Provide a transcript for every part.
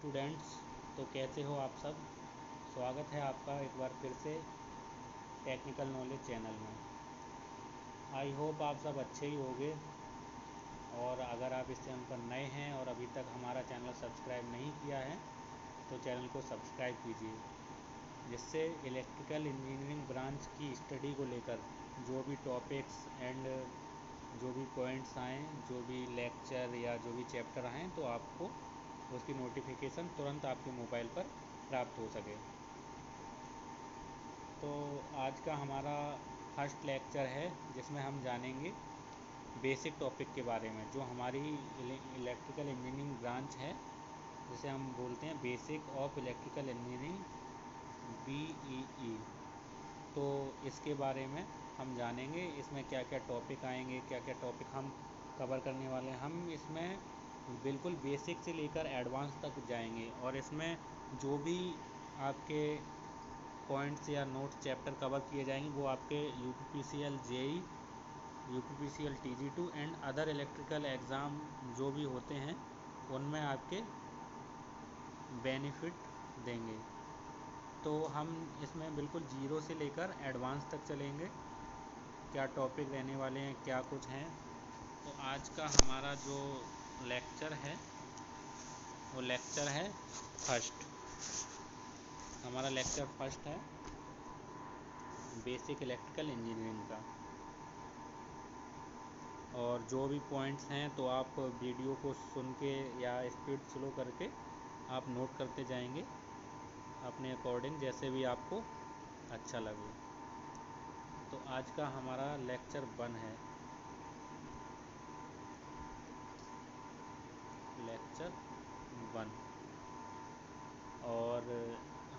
Students. तो कैसे हो आप सब। स्वागत है आपका एक बार फिर से टेक्निकल नॉलेज चैनल में। आई होप आप सब अच्छे ही होंगे। और अगर आप इस चैनल पर नए हैं और अभी तक हमारा चैनल सब्सक्राइब नहीं किया है तो चैनल को सब्सक्राइब कीजिए, जिससे इलेक्ट्रिकल इंजीनियरिंग ब्रांच की स्टडी को लेकर जो भी टॉपिक्स एंड जो भी पॉइंट्स आएँ, जो भी लेक्चर या जो भी चैप्टर आएँ, तो आपको उसकी नोटिफिकेशन तुरंत आपके मोबाइल पर प्राप्त हो सके। तो आज का हमारा फर्स्ट लेक्चर है, जिसमें हम जानेंगे बेसिक टॉपिक के बारे में, जो हमारी इलेक्ट्रिकल इंजीनियरिंग ब्रांच है, जिसे हम बोलते हैं basic of electrical engineering BEE। तो इसके बारे में हम जानेंगे, इसमें क्या क्या टॉपिक आएंगे, क्या क्या टॉपिक हम कवर करने वाले हैं। हम इसमें बिल्कुल बेसिक से लेकर एडवांस तक जाएंगे, और इसमें जो भी आपके पॉइंट्स या नोट्स चैप्टर कवर किए जाएंगे वो आपके UPPCL JEE, UPPCL TG2 and other electrical exam जो भी होते हैं उनमें आपके बेनिफिट देंगे। तो हम इसमें बिल्कुल जीरो से लेकर एडवांस तक चलेंगे, क्या टॉपिक रहने वाले हैं, क्या कुछ हैं। तो आज का हमारा जो लेक्चर है वो लेक्चर है फर्स्ट। हमारा लेक्चर फर्स्ट है बेसिक इलेक्ट्रिकल इंजीनियरिंग का। और जो भी पॉइंट्स हैं तो आप वीडियो को सुन के या स्पीड स्लो करके आप नोट करते जाएंगे अपने अकॉर्डिंग, जैसे भी आपको अच्छा लगे। तो आज का हमारा लेक्चर 1 है, लेक्चर 1। और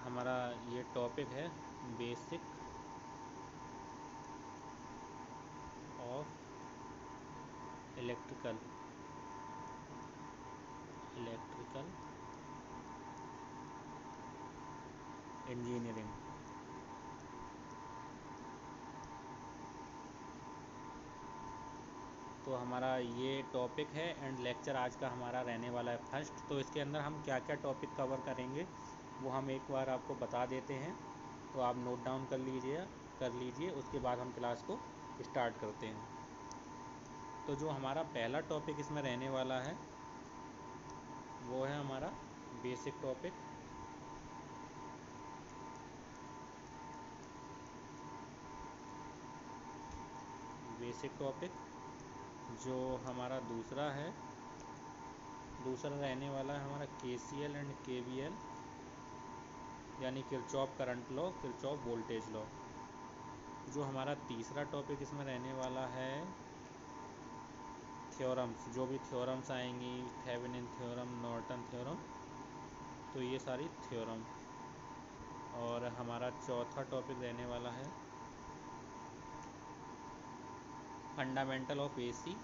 हमारा ये टॉपिक है बेसिक ऑफ इलेक्ट्रिकल इंजीनियरिंग। तो हमारा ये टॉपिक है एंड लेक्चर आज का हमारा रहने वाला है फर्स्ट। तो इसके अंदर हम क्या क्या टॉपिक कवर करेंगे वो हम एक बार आपको बता देते हैं, तो आप नोट डाउन कर लीजिए। उसके बाद हम क्लास को स्टार्ट करते हैं। तो जो हमारा पहला टॉपिक इसमें रहने वाला है वो है हमारा बेसिक टॉपिक। जो हमारा दूसरा रहने वाला है हमारा KCL एंड KVL, यानी Kirchhoff current law, Kirchhoff voltage law. जो हमारा तीसरा टॉपिक इसमें रहने वाला है थ्योरम्स, जो भी थ्योरम्स आएंगी, थेवेनिन थ्योरम, नॉर्टन थ्योरम, तो ये सारी थ्योरम। और हमारा चौथा टॉपिक रहने वाला है फंडामेंटल ऑफ AC।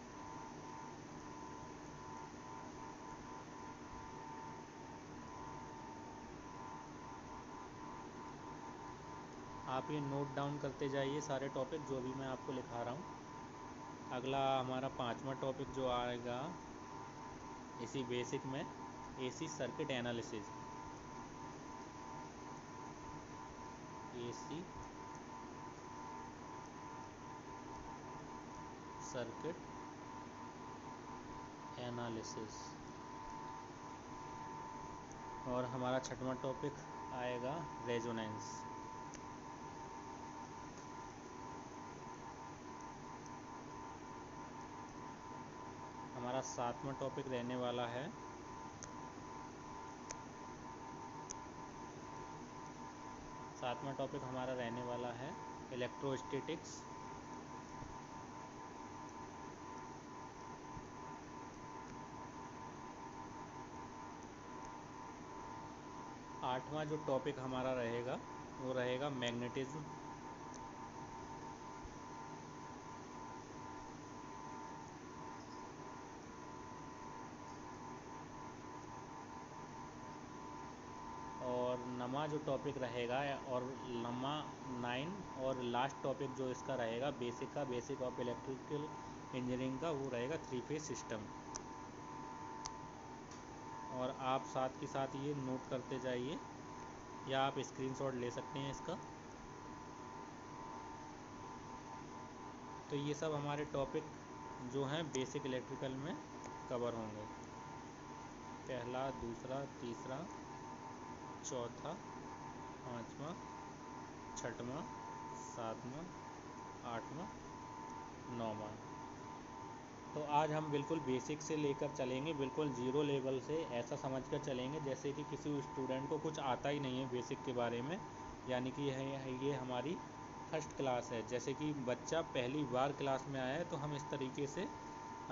आप ये नोट डाउन करते जाइए सारे टॉपिक जो भी मैं आपको लिखा रहा हूँ। अगला हमारा पांचवा टॉपिक जो आएगा इसी बेसिक में, AC circuit analysis. AC circuit analysis. और हमारा छठवां टॉपिक आएगा रेजोनेंस। हमारा सातवां टॉपिक रहने वाला है इलेक्ट्रोस्टैटिक्स। आठवां जो टॉपिक हमारा रहेगा वो रहेगा मैग्नेटिज्म। और नमा जो टॉपिक रहेगा, और नमा 9, और लास्ट टॉपिक जो इसका रहेगा बेसिक ऑफ इलेक्ट्रिकल इंजीनियरिंग का, वो रहेगा 3 फेज सिस्टम। और आप साथ के साथ ये नोट करते जाइए या आप स्क्रीनशॉट ले सकते हैं इसका। तो ये सब हमारे टॉपिक जो हैं बेसिक इलेक्ट्रिकल में कवर होंगे। पहला, दूसरा, तीसरा, चौथा, पाँचवा, छठवां, सातवां, आठवां, नौवां। तो आज हम बिल्कुल बेसिक से लेकर चलेंगे, बिल्कुल ज़ीरो लेवल से, ऐसा समझ कर चलेंगे जैसे कि किसी स्टूडेंट को कुछ आता ही नहीं है बेसिक के बारे में, यानी कि ये हमारी फर्स्ट क्लास है। जैसे कि बच्चा पहली बार क्लास में आया है, तो हम इस तरीके से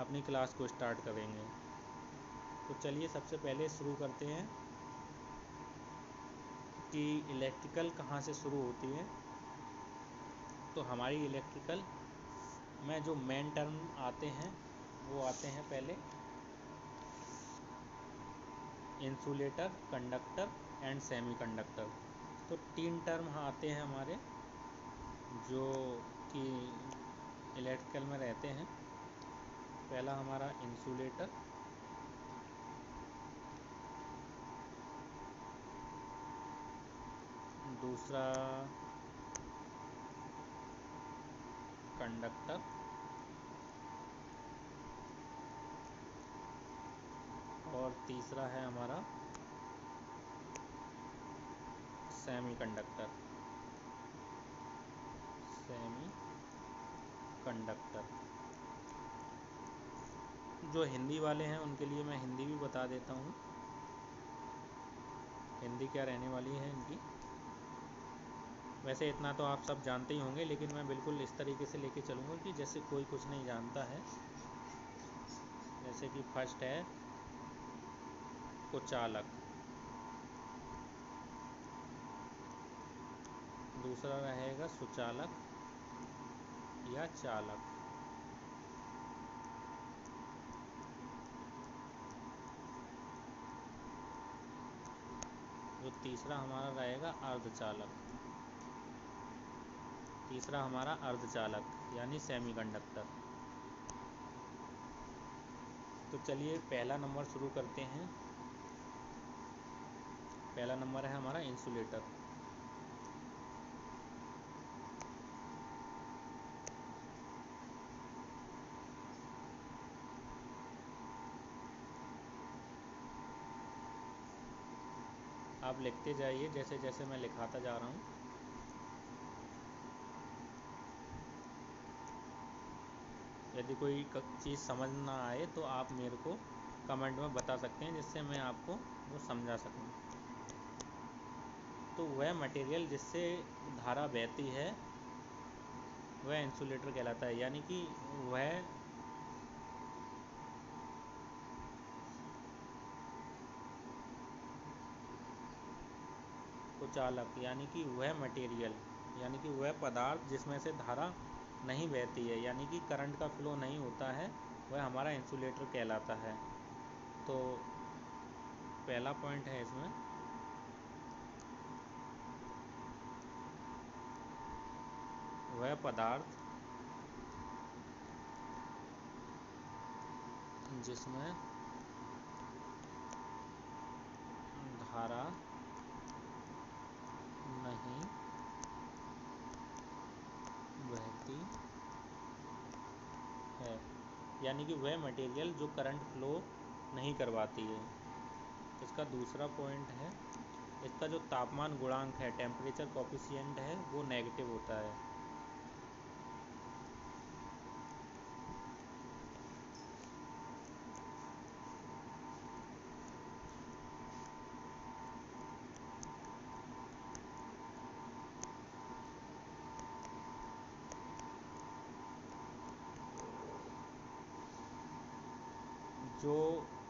अपनी क्लास को स्टार्ट करेंगे। तो चलिए सबसे पहले शुरू करते हैं कि इलेक्ट्रिकल कहाँ से शुरू होती है। तो हमारी इलेक्ट्रिकल में जो मेन टर्म आते हैं वो आते हैं पहले इंसुलेटर, कंडक्टर एंड सेमीकंडक्टर। तो 3 टर्म आते हैं हमारे जो कि इलेक्ट्रिकल में रहते हैं। पहला हमारा इंसुलेटर, दूसरा कंडक्टर और तीसरा है हमारा सेमीकंडक्टर। जो हिंदी वाले हैं उनके लिए मैं हिंदी भी बता देता हूँ, हिंदी क्या रहने वाली है इनकी। वैसे इतना तो आप सब जानते ही होंगे, लेकिन मैं बिल्कुल इस तरीके से लेके चलूँगा कि जैसे कोई कुछ नहीं जानता है। जैसे कि फर्स्ट है कुचालक, दूसरा रहेगा सुचालक या चालक, जो तीसरा हमारा रहेगा अर्धचालक, तीसरा हमारा अर्धचालक यानी सेमीकंडक्टर। तो चलिए पहला नंबर शुरू करते हैं। पहला नंबर है हमारा इंसुलेटर। आप लिखते जाइए जैसे जैसे मैं लिखाता जा रहा हूँ। यदि कोई चीज़ समझ ना आए तो आप मेरे को कमेंट में बता सकते हैं, जिससे मैं आपको वो समझा सकूँ। तो वह मटेरियल जिससे धारा बहती है वह इंसुलेटर कहलाता है, यानी कि वह कुचालक यानी कि वह मटेरियल यानी कि वह पदार्थ जिसमें से धारा नहीं बहती है, यानी कि करंट का फ्लो नहीं होता है, वह हमारा इंसुलेटर कहलाता है। तो पहला पॉइंट है इसमें वह पदार्थ जिसमें धारा नहीं बहती है, यानी कि वह मटेरियल जो करंट फ्लो नहीं करवाती है। इसका दूसरा पॉइंट है इसका जो तापमान गुणांक है, टेम्परेचर कोफिशिएंट है, वो नेगेटिव होता है। जो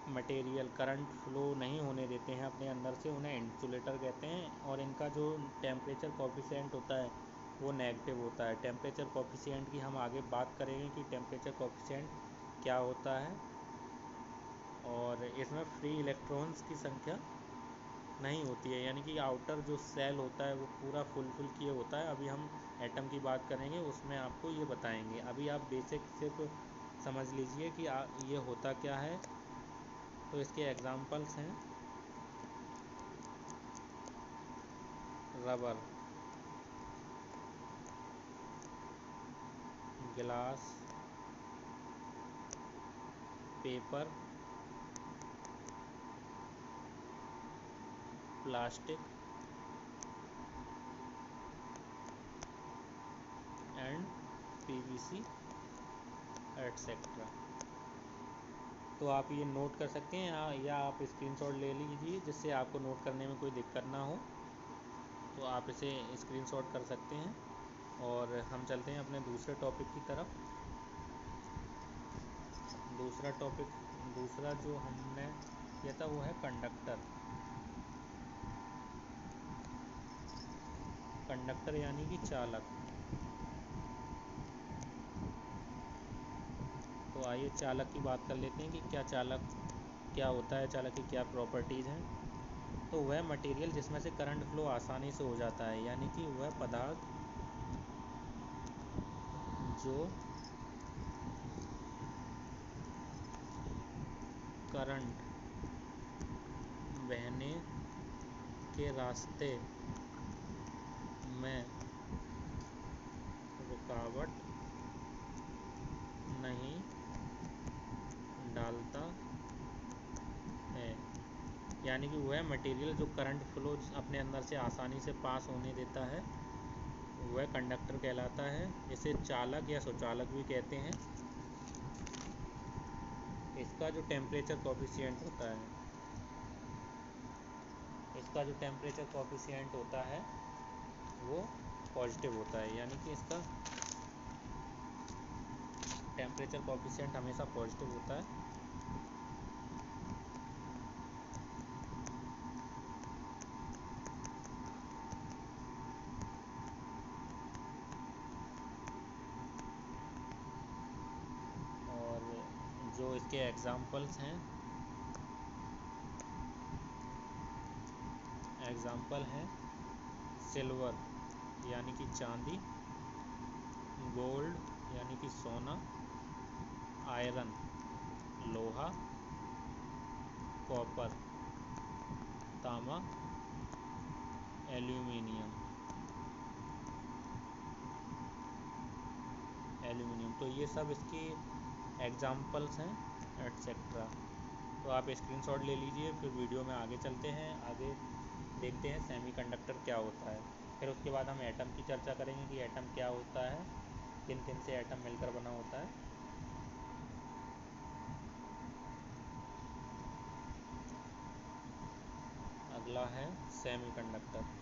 मटेरियल करंट फ्लो नहीं होने देते हैं अपने अंदर से, उन्हें इंसुलेटर कहते हैं। और इनका जो टेम्परेचर कोफिशिएंट होता है वो नेगेटिव होता है। टेम्परेचर कोफिशिएंट की हम आगे बात करेंगे कि टेम्परेचर कोफिशिएंट क्या होता है। और इसमें फ्री इलेक्ट्रॉन्स की संख्या नहीं होती है, यानी कि आउटर जो सेल होता है वो पूरा फुलफिल किए होता है। अभी हम एटम की बात करेंगे, उसमें आपको ये बताएंगे। अभी आप बेसिक सिर्फ समझ लीजिए कि ये होता क्या है। तो इसके एग्जांपल्स हैं रबर, गिलास, paper, plastic and PVC etcetera. तो आप ये नोट कर सकते हैं या आप स्क्रीनशॉट ले लीजिए, जिससे आपको नोट करने में कोई दिक्कत ना हो। तो आप इसे स्क्रीनशॉट कर सकते हैं। और हम चलते हैं अपने दूसरे टॉपिक की तरफ। दूसरा जो हमने किया था वो है कंडक्टर यानी कि चालक। तो आइए चालक की बात कर लेते हैं कि क्या होता है, चालक की क्या प्रॉपर्टीज़ हैं। तो वह मटेरियल जिसमें से करंट फ्लो आसानी से हो जाता है, यानी कि वह पदार्थ जो करंट बहने के रास्ते में रुकावट नहीं डालता है, यानी कि वह मटेरियल जो करंट फ्लो अपने अंदर से आसानी से पास होने देता है, वह कंडक्टर कहलाता है। इसे चालक या सुचालक भी कहते हैं। इसका जो टेम्परेचर कोफिशिएंट होता है वो पॉजिटिव होता है, यानी कि इसका टेम्परेचर कोफिशिएंट हमेशा पॉजिटिव होता है। और जो इसके एग्जाम्पल हैं सिल्वर यानी कि चांदी, गोल्ड यानी कि सोना, आयरन लोहा, कॉपर तांबा, एल्यूमिनियम। तो ये सब इसकी एग्जाम्पल्स हैं एटसेट्रा। तो आप स्क्रीनशॉट ले लीजिए। फिर वीडियो में आगे चलते हैं, आगे देखते हैं सेमीकंडक्टर क्या होता है। फिर उसके बाद हम एटम की चर्चा करेंगे कि एटम क्या होता है, किन किन से एटम मिलकर बना होता है। अगला है सेमीकंडक्टर।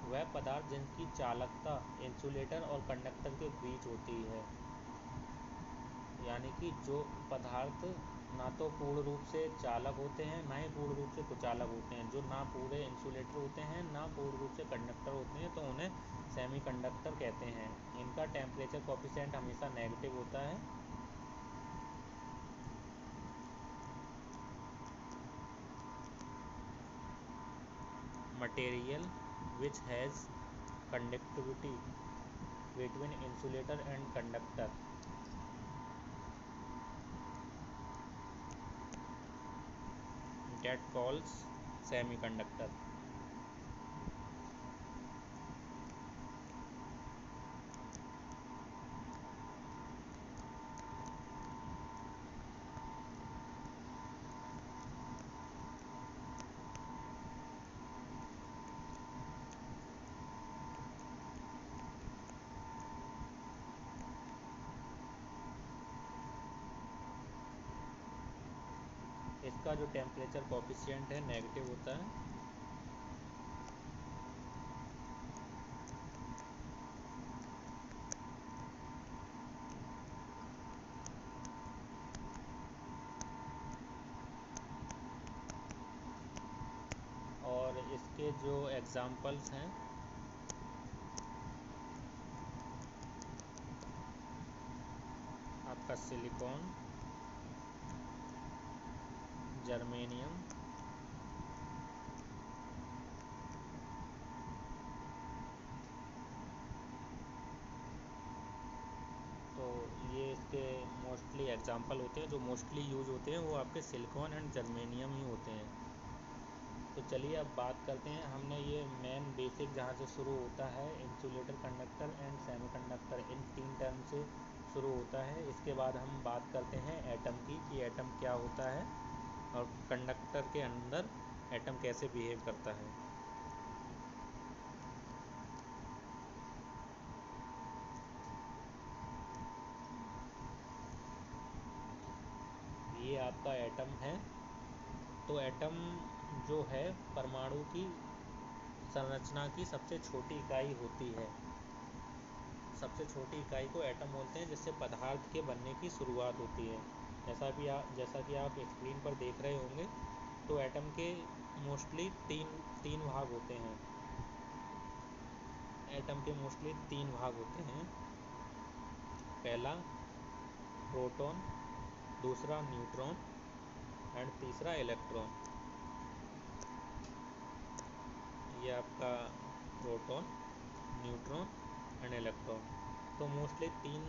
वह पदार्थ जिनकी चालकता इंसुलेटर और कंडक्टर के बीच होती है, यानी कि जो पदार्थ ना तो पूर्ण रूप से चालक होते हैं, ना ही पूर्ण रूप से कुचालक होते हैं, जो ना पूरे इंसुलेटर होते हैं, ना पूर्ण रूप से कंडक्टर होते हैं, तो उन्हें सेमीकंडक्टर कहते हैं। इनका टेम्परेचर कोफिशिएंट हमेशा नेगेटिव होता है। Material which has conductivity between insulator and conductor that calls semiconductor। इसका जो टेम्परेचर कोफिशिएंट है नेगेटिव होता है। और इसके जो एग्जाम्पल्स हैं आपका सिलिकॉन, जर्मेनियम, इसके मोस्टली एग्जांपल होते हैं, जो मोस्टली यूज होते हैं वो आपके सिलिकॉन एंड जर्मेनियम ही होते हैं। तो चलिए अब बात करते हैं, हमने ये मेन बेसिक जहाँ से शुरू होता है insulator, conductor and semiconductor, in 3 term से शुरू होता है। इसके बाद हम बात करते हैं एटम की कि एटम क्या होता है और कंडक्टर के अंदर एटम कैसे बिहेव करता है। ये आपका एटम है। तो एटम जो है परमाणु की संरचना की सबसे छोटी इकाई होती है। सबसे छोटी इकाई को एटम बोलते हैं, जिससे पदार्थ के बनने की शुरुआत होती है। जैसा कि आप स्क्रीन पर देख रहे होंगे, तो एटम के मोस्टली तीन भाग होते हैं। एटम के मोस्टली 3 भाग होते हैं। पहला प्रोटॉन, दूसरा न्यूट्रॉन एंड तीसरा इलेक्ट्रॉन। ये आपका प्रोटॉन, न्यूट्रॉन एंड इलेक्ट्रॉन। तो मोस्टली 3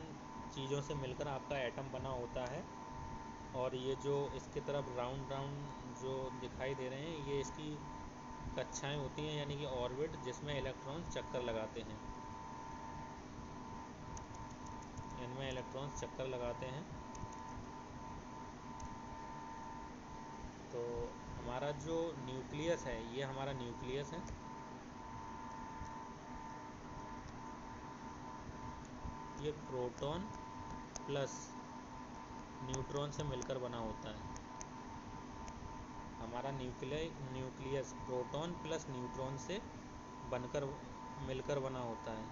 चीज़ों से मिलकर आपका एटम बना होता है। और ये जो इसकी तरफ राउंड राउंड जो दिखाई दे रहे हैं, ये इसकी कक्षाएं होती हैं, यानी कि ऑर्बिट, जिसमें इलेक्ट्रॉन्स चक्कर लगाते हैं। इनमें इलेक्ट्रॉन्स चक्कर लगाते हैं। तो हमारा जो न्यूक्लियस है, ये हमारा न्यूक्लियस है। ये प्रोटॉन प्लस न्यूट्रॉन से मिलकर बना होता है। हमारा न्यूक्लियस प्रोटॉन प्लस न्यूट्रॉन से मिलकर बना होता है।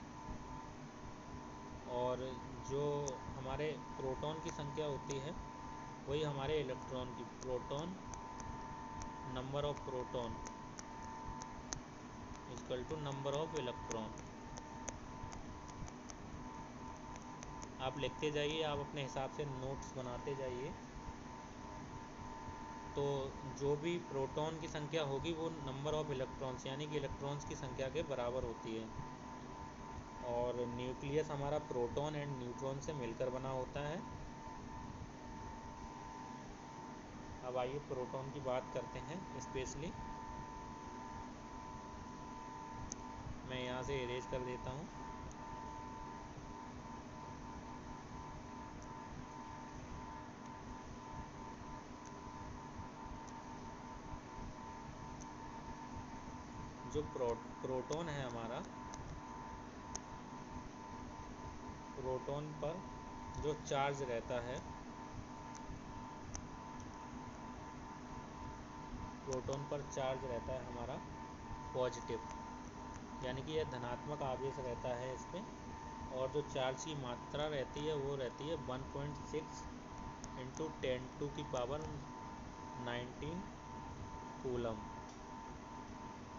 और जो हमारे प्रोटॉन की संख्या होती है, वही हमारे इलेक्ट्रॉन की, proton number of proton equal to number of electron. आप लिखते जाइए, आप अपने हिसाब से नोट्स बनाते जाइए। तो जो भी प्रोटॉन की संख्या होगी वो नंबर ऑफ इलेक्ट्रॉन्स, यानी कि इलेक्ट्रॉन्स की संख्या के बराबर होती है। और न्यूक्लियस हमारा प्रोटॉन एंड न्यूट्रॉन से मिलकर बना होता है। अब आइए प्रोटॉन की बात करते हैं स्पेशली। मैं यहाँ से इरेज कर देता हूँ। जो प्रोटॉन है हमारा, प्रोटॉन पर जो चार्ज रहता है, प्रोटॉन पर चार्ज रहता है हमारा पॉजिटिव, यानी कि यह धनात्मक आवेश रहता है इस पर। और जो चार्ज की मात्रा रहती है वो रहती है 1.6 इंटू 10⁻19 कूलम।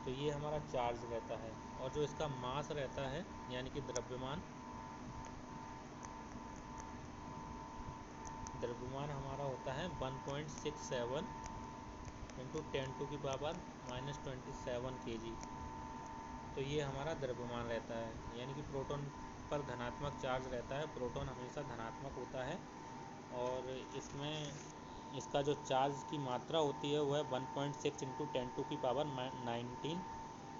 तो ये हमारा चार्ज रहता है। और जो इसका मास रहता है, यानी कि द्रव्यमान हमारा होता है 1.67 इंटू 10⁻⁻27 kg। तो ये हमारा द्रव्यमान रहता है, यानी कि प्रोटॉन पर धनात्मक चार्ज रहता है। प्रोटॉन हमेशा धनात्मक होता है। और इसमें इसका जो चार्ज की मात्रा होती है वह 1.6 इंटू 10⁻19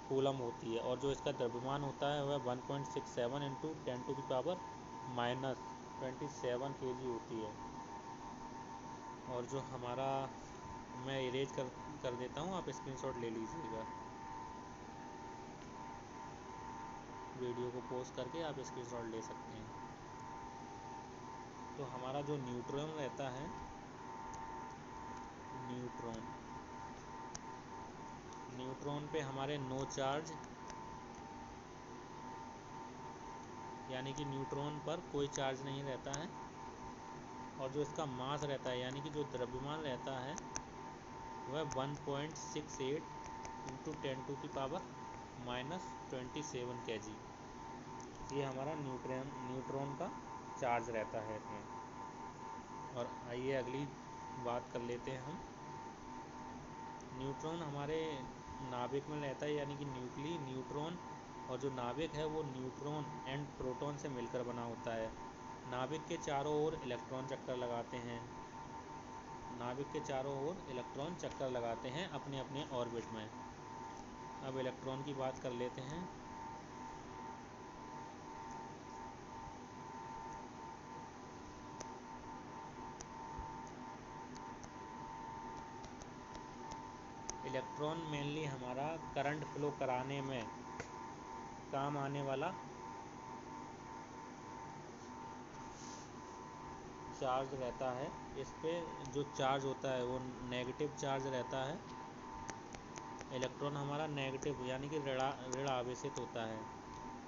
कूलम होती है। और जो इसका द्रव्यमान होता है वह 1.67 इंटू 10⁻⁻27 kg होती है। और जो हमारा, मैं इरेज कर देता हूँ, आप स्क्रीनशॉट ले लीजिएगा। वीडियो को पॉज करके आप स्क्रीनशॉट ले सकते हैं। तो हमारा जो न्यूट्रॉन रहता है, न्यूट्रॉन पे हमारे नो चार्ज, यानी कि न्यूट्रॉन पर कोई चार्ज नहीं रहता है। और जो इसका मास रहता है, यानी कि जो द्रव्यमान रहता है, वह 1.68 इंटू 10⁻⁻27 kg। ये हमारा न्यूट्रॉन का चार्ज रहता है इसमें। और आइए अगली बात कर लेते हैं हम। न्यूट्रॉन हमारे नाभिक में रहता है, यानी कि न्यूट्रॉन। और जो नाभिक है वो न्यूट्रॉन एंड प्रोटॉन से मिलकर बना होता है। नाभिक के चारों ओर इलेक्ट्रॉन चक्कर लगाते हैं। नाभिक के चारों ओर इलेक्ट्रॉन चक्कर लगाते हैं अपने अपने ऑर्बिट में। अब इलेक्ट्रॉन की बात कर लेते हैं। इलेक्ट्रॉन मेनली हमारा करंट फ्लो कराने में काम आने वाला चार्ज रहता है। इस पे जो चार्ज होता है वो नेगेटिव चार्ज रहता है। इलेक्ट्रॉन हमारा नेगेटिव यानी कि ऋण आवेशित होता है।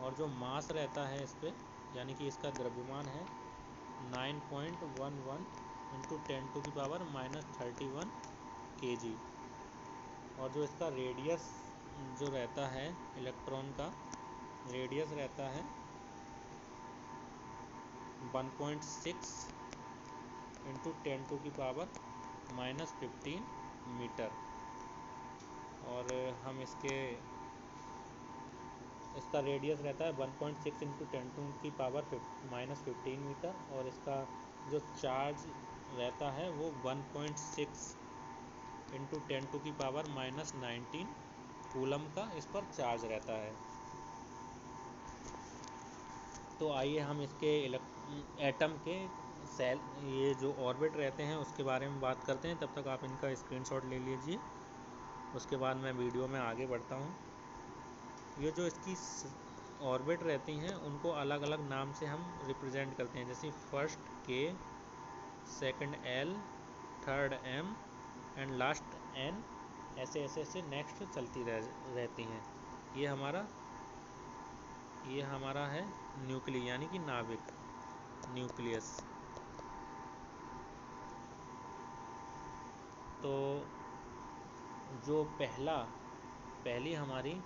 और जो मास रहता है इस पे यानी कि इसका द्रव्यमान है 9.11 इंटू 10⁻⁻31 kg। और जो इसका रेडियस जो रहता है इलेक्ट्रॉन का रेडियस रहता है 1.6 इंटू 10⁻⁻15 मीटर। और हम इसका रेडियस रहता है 1.6 इंटू 10⁻⁻15 मीटर। और इसका जो चार्ज रहता है वो 1.6 इंटू 10⁻⁻19 कूलम का इस पर चार्ज रहता है। तो आइए हम इसके एटम के सेल ये जो ऑर्बिट रहते हैं उसके बारे में बात करते हैं। तब तक आप इनका स्क्रीनशॉट ले लीजिए, उसके बाद मैं वीडियो में आगे बढ़ता हूँ। ये जो इसकी ऑर्बिट रहती हैं उनको अलग अलग नाम से हम रिप्रेजेंट करते हैं, जैसे first K, second L, third M and last N. ऐसे ऐसे ऐसे नेक्स्ट चलती रहती हैं। ये हमारा है न्यूक्लियस यानी कि नाभिक, न्यूक्लियस। तो जो पहली हमारी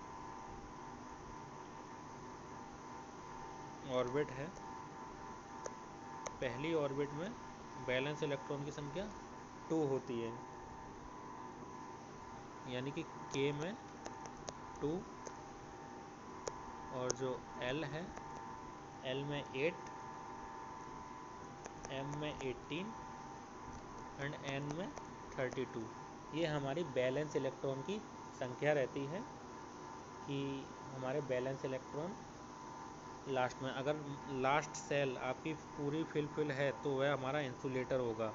ऑर्बिट है, पहली ऑर्बिट में बैलेंस इलेक्ट्रॉन की संख्या 2 होती है, यानी कि के में 2 और जो एल है एल में 8, एम में 18 एंड एन में 32। ये हमारी बैलेंस इलेक्ट्रॉन की संख्या रहती है कि हमारे बैलेंस इलेक्ट्रॉन लास्ट में, अगर लास्ट सेल आपकी पूरी फिल है तो वह हमारा इंसुलेटर होगा।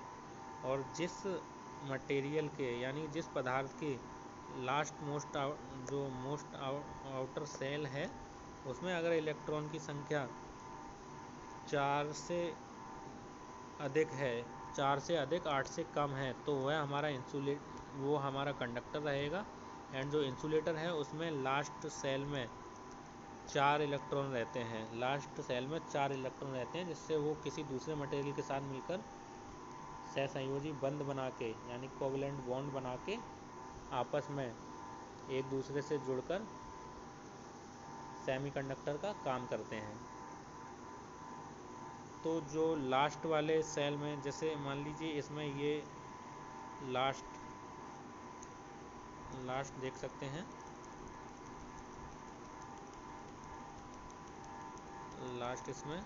और जिस मटेरियल के यानी जिस पदार्थ के लास्ट मोस्ट आउटर सेल है उसमें अगर इलेक्ट्रॉन की संख्या 4 से अधिक है, 4 से अधिक 8 से कम है, तो वह हमारा कंडक्टर रहेगा। एंड जो इंसुलेटर है उसमें लास्ट सेल में 4 इलेक्ट्रॉन रहते हैं, जिससे वो किसी दूसरे मटेरियल के साथ मिलकर सहसंयोजी बंध बना के यानी कोवैलेंट बॉन्ड बना के आपस में एक दूसरे से जुड़कर सेमीकंडक्टर का काम करते हैं। तो जो लास्ट वाले सेल में, जैसे मान लीजिए इसमें ये लास्ट देख सकते हैं, लास्ट इसमें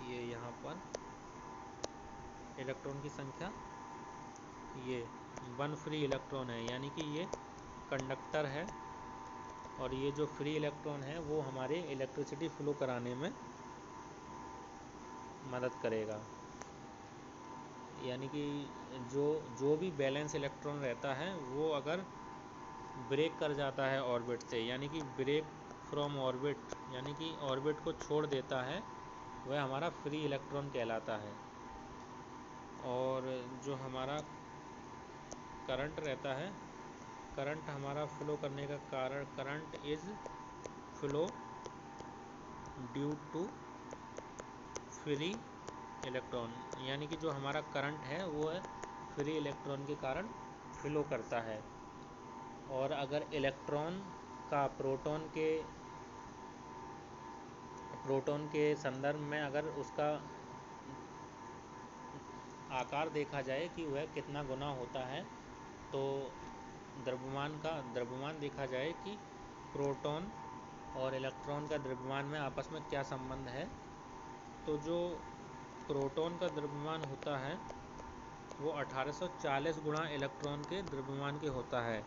ये यहाँ पर इलेक्ट्रॉन की संख्या ये 1 फ्री इलेक्ट्रॉन है, यानी कि ये कंडक्टर है। और ये जो फ्री इलेक्ट्रॉन है वो हमारे इलेक्ट्रिसिटी फ्लो कराने में मदद करेगा। यानी कि जो भी बैलेंस इलेक्ट्रॉन रहता है वो अगर ब्रेक कर जाता है ऑर्बिट से, यानी कि ब्रेक फ्रॉम ऑर्बिट, यानी कि ऑर्बिट को छोड़ देता है, वह हमारा फ्री इलेक्ट्रॉन कहलाता है। और जो हमारा करंट रहता है, करंट हमारा फ्लो करने का कारण, current is flow due to free electron, यानी कि जो हमारा करंट है वो फ्री इलेक्ट्रॉन के कारण फ्लो करता है। और अगर इलेक्ट्रॉन का प्रोटॉन के संदर्भ में अगर उसका आकार देखा जाए कि वह कितना गुना होता है, तो द्रव्यमान देखा जाए कि प्रोटॉन और इलेक्ट्रॉन का द्रव्यमान में आपस में क्या संबंध है। तो जो प्रोटॉन का द्रव्यमान होता है वो 1840 गुणा इलेक्ट्रॉन के द्रव्यमान के होता है।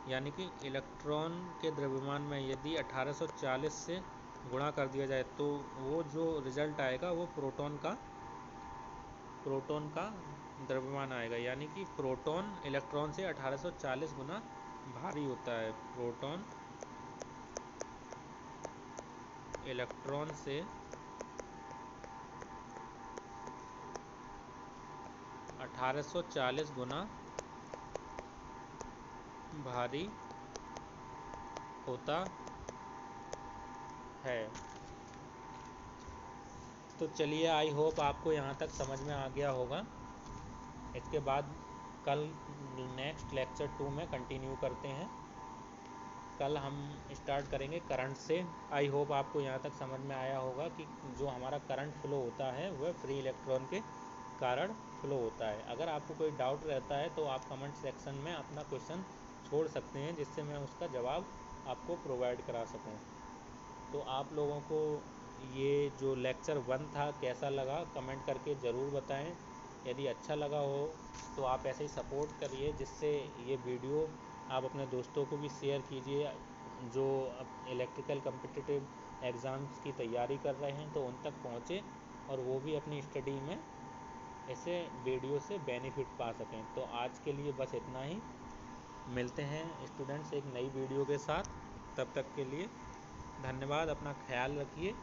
यानी कि इलेक्ट्रॉन के द्रव्यमान में यदि 1840 से गुणा कर दिया जाए तो वो जो रिजल्ट आएगा वो प्रोटॉन का द्रव्यमान आएगा। यानी कि प्रोटॉन इलेक्ट्रॉन से 1840 गुना भारी होता है। प्रोटॉन इलेक्ट्रॉन से 1840 गुना भारी होता है। तो चलिए, आई होप आपको यहाँ तक समझ में आ गया होगा। इसके बाद कल नेक्स्ट लेक्चर 2 में कंटिन्यू करते हैं। कल हम स्टार्ट करेंगे करंट से। आई होप आपको यहाँ तक समझ में आया होगा कि जो हमारा करंट फ्लो होता है वह फ्री इलेक्ट्रॉन के कारण फ्लो होता है। अगर आपको कोई डाउट रहता है तो आप कमेंट सेक्शन में अपना क्वेश्चन छोड़ सकते हैं, जिससे मैं उसका जवाब आपको प्रोवाइड करा सकूं। तो आप लोगों को ये जो लेक्चर 1 था कैसा लगा कमेंट करके ज़रूर बताएं। यदि अच्छा लगा हो तो आप ऐसे ही सपोर्ट करिए, जिससे ये वीडियो आप अपने दोस्तों को भी शेयर कीजिए जो इलेक्ट्रिकल कॉम्पिटिटिव एग्ज़ाम्स की तैयारी कर रहे हैं, तो उन तक पहुँचे और वो भी अपनी स्टडी में ऐसे वीडियो से बेनिफिट पा सकें। तो आज के लिए बस इतना ही। मिलते हैं स्टूडेंट्स एक नई वीडियो के साथ। तब तक के लिए धन्यवाद। अपना ख्याल रखिए।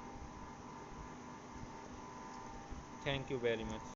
Thank you very much.